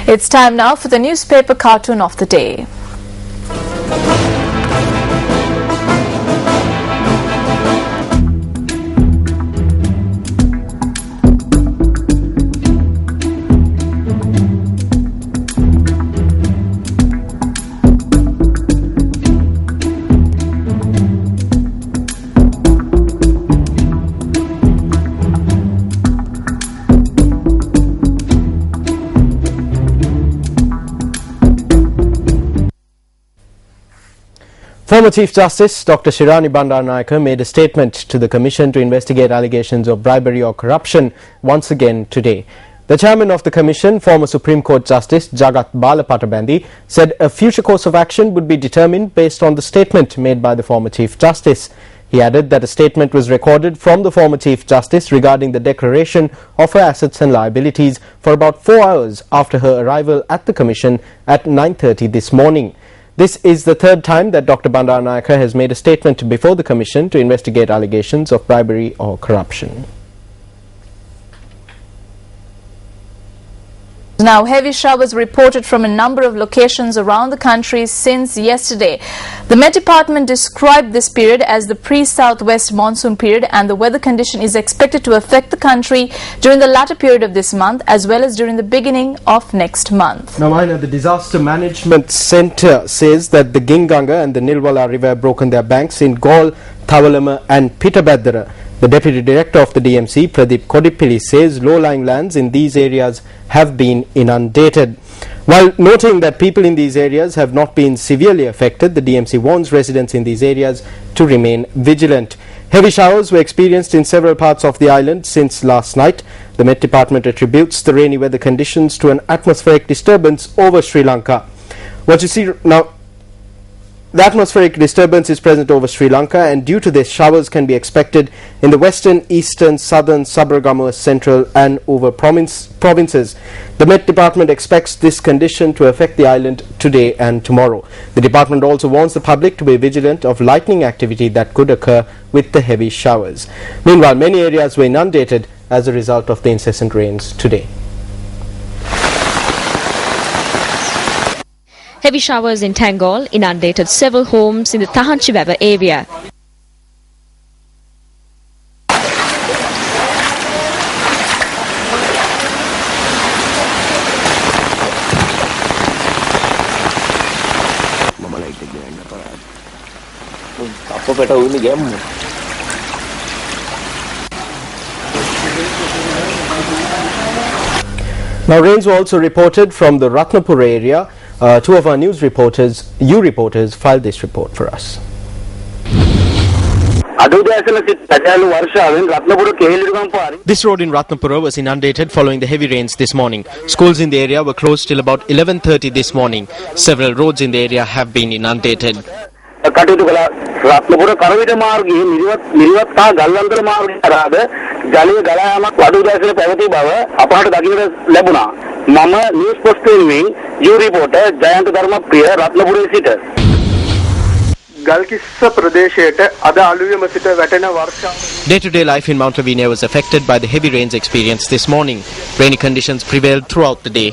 It's time now for the newspaper cartoon of the day. Former Chief Justice Dr. Shirani Bandaranaike made a statement to the Commission to investigate allegations of bribery or corruption once again today. The chairman of the Commission, former Supreme Court Justice Jagat Balapattabandi, said a future course of action would be determined based on the statement made by the former Chief Justice. He added that a statement was recorded from the former Chief Justice regarding the declaration of her assets and liabilities for about 4 hours after her arrival at the Commission at 9:30 this morning. This is the third time that Dr. Bandaranaike has made a statement before the Commission to investigate allegations of bribery or corruption. Now, heavy showers reported from a number of locations around the country since yesterday. The Met Department described this period as the pre-southwest monsoon period, and the weather condition is expected to affect the country during the latter period of this month as well as during the beginning of next month. Now, Aina, the Disaster Management Centre says that the Ginganga and the Nilwala River have broken their banks in Gaul, Thavalama and Pitabaddara. The Deputy Director of the DMC, Pradeep Kodipilli, says low-lying lands in these areas have been inundated. While noting that people in these areas have not been severely affected, the DMC warns residents in these areas to remain vigilant. Heavy showers were experienced in several parts of the island since last night. The Met Department attributes the rainy weather conditions to an atmospheric disturbance over Sri Lanka. What you see now, the atmospheric disturbance is present over Sri Lanka, and due to this, showers can be expected in the western, eastern, southern, Sabaragamuwa, central and over provinces. The Met Department expects this condition to affect the island today and tomorrow. The department also warns the public to be vigilant of lightning activity that could occur with the heavy showers. Meanwhile, many areas were inundated as a result of the incessant rains today. Heavy showers in Tangol inundated several homes in the Tahanchiwava area. Now, rains were also reported from the Ratnapura area. Two of our news reporters, filed this report for us. This road in Ratnapura was inundated following the heavy rains this morning. Schools in the area were closed till about 11:30 this morning. Several roads in the area have been inundated. Ratnapura කරවිට මාර්ගයේ නිර්වත් සහ ගල්වන්තර මාර්ගයේ කරාද ජලීය ගලායාමක් වඩු දැසෙන පැවති බව අපහට දකින්නට ලැබුණා. මම news post වෙනුවෙන් යූ රිපෝටර් ජයන්ත ධර්මප්‍රිය රත්නපුරේ සිට ගල්කිස්ස ප්‍රදේශයට අද අලුයම සිට වැටෙන වර්ෂා. Day-to-day life in Mount Lavinia was affected by the heavy rains experienced this morning. Rainy conditions prevailed throughout the day.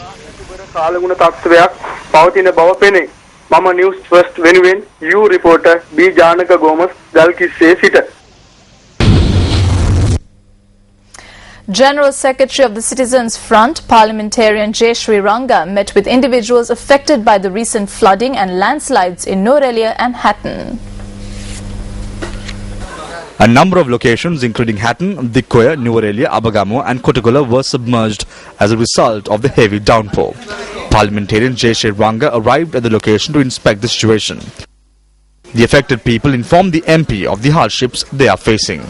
කාලගුණ තත්ත්වයක් පවතින බව පෙනේ. මම නිවුස් ෆස්ට් වෙනුවෙන් යූ රිපෝටර් බී ජානක ගෝමස් ගල්කිස්සේ සිට. General Secretary of the Citizens Front, Parliamentarian J. Sri Ranga, met with individuals affected by the recent flooding and landslides in Nuwara and Hatton. A number of locations including Hatton, Dikkoya, Nuwara, Abagamuwa and Kottagola were submerged as a result of the heavy downpour. Parliamentarian J. Sri Ranga arrived at the location to inspect the situation. The affected people informed the MP of the hardships they are facing.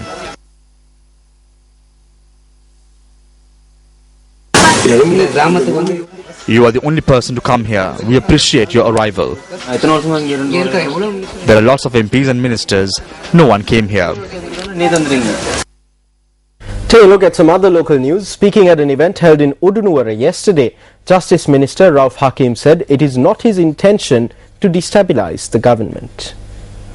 You are the only person to come here. We appreciate your arrival. There are lots of MPs and ministers. No one came here. Take a look at some other local news. Speaking at an event held in Udunuwara yesterday, Justice Minister Rauf Hakim said it is not his intention to destabilize the government.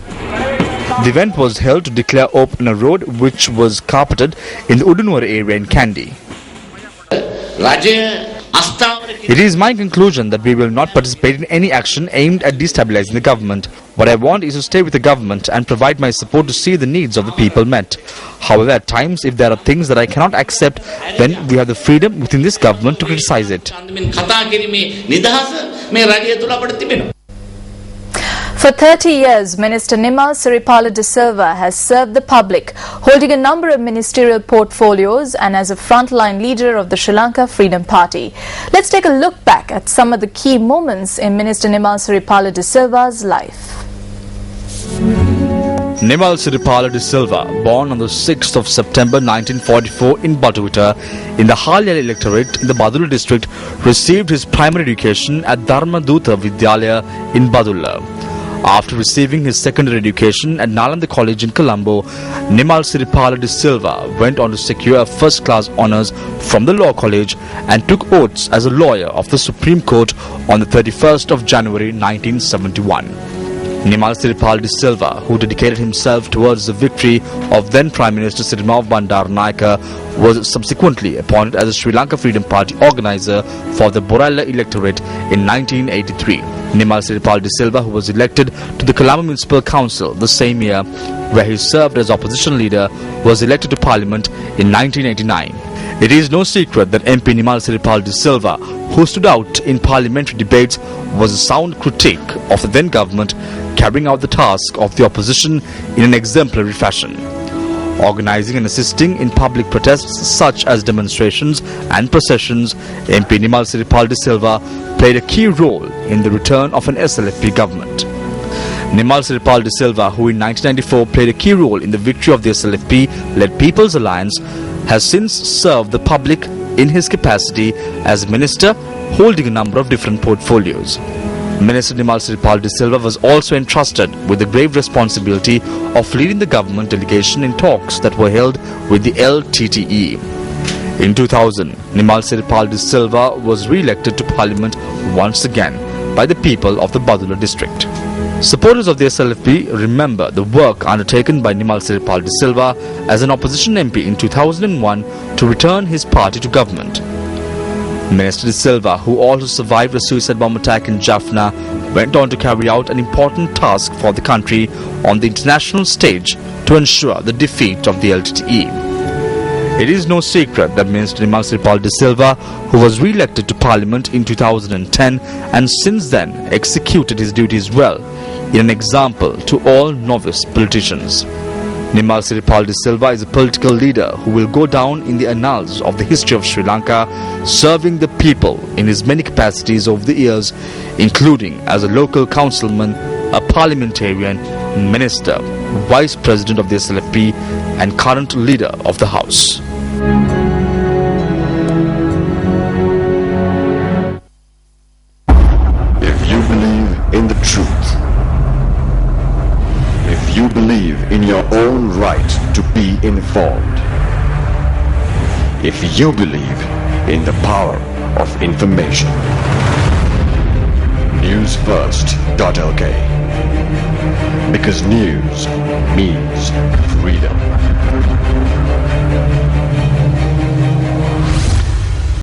The event was held to declare open a road which was carpeted in the Udunuwara area in Kandy. It is my conclusion that we will not participate in any action aimed at destabilizing the government. What I want is to stay with the government and provide my support to see the needs of the people met. However, at times, if there are things that I cannot accept, then we have the freedom within this government to criticize it. For 30 years, Minister Nimal Siripala de Silva has served the public, holding a number of ministerial portfolios and as a frontline leader of the Sri Lanka Freedom Party. Let's take a look back at some of the key moments in Minister Nimal Siripala de Silva's life. Nimal Siripala de Silva, born on the 6th of September 1944 in Batuta, in the Halyali electorate in the Badulla district, received his primary education at Dharmadutta Vidyalaya in Badulla. After receiving his secondary education at Nalanda College in Colombo, Nimal Siripala de Silva went on to secure first-class honours from the Law College and took oaths as a lawyer of the Supreme Court on the 31st of January 1971. Nimal Siripala de Silva, who dedicated himself towards the victory of then Prime Minister Sirimao Bandaranaike, was subsequently appointed as the Sri Lanka Freedom Party organizer for the Borella electorate in 1983. Nimal Siripala de Silva, who was elected to the Colombo Municipal Council the same year, where he served as opposition leader, was elected to Parliament in 1989. It is no secret that MP Nimal Siripala de Silva, who stood out in parliamentary debates, was a sound critic of the then government, carrying out the task of the opposition in an exemplary fashion. Organizing and assisting in public protests such as demonstrations and processions, MP Nimal Siripala de Silva played a key role in the return of an SLFP government. Nimal Siripala de Silva, who in 1994 played a key role in the victory of the SLFP-led People's Alliance, has since served the public in his capacity as minister, holding a number of different portfolios. Minister Nimal Siripala de Silva was also entrusted with the grave responsibility of leading the government delegation in talks that were held with the LTTE. In 2000, Nimal Siripala de Silva was re-elected to Parliament once again by the people of the Badulla district. Supporters of the SLFP remember the work undertaken by Nimal Siripala de Silva as an opposition MP in 2001 to return his party to government. Minister de Silva, who also survived a suicide bomb attack in Jaffna, went on to carry out an important task for the country on the international stage to ensure the defeat of the LTTE. It is no secret that Minister Nimal Siripala de Silva, who was re-elected to Parliament in 2010 and since then executed his duties well, is an example to all novice politicians. Nimal Siripala de Silva is a political leader who will go down in the annals of the history of Sri Lanka, serving the people in his many capacities over the years, including as a local councilman, a parliamentarian, minister, vice president of the SLFP, and current leader of the House. If you believe in the truth, if you believe in your own right to be informed, if you believe in the power of information, newsfirst.lk, because news means freedom.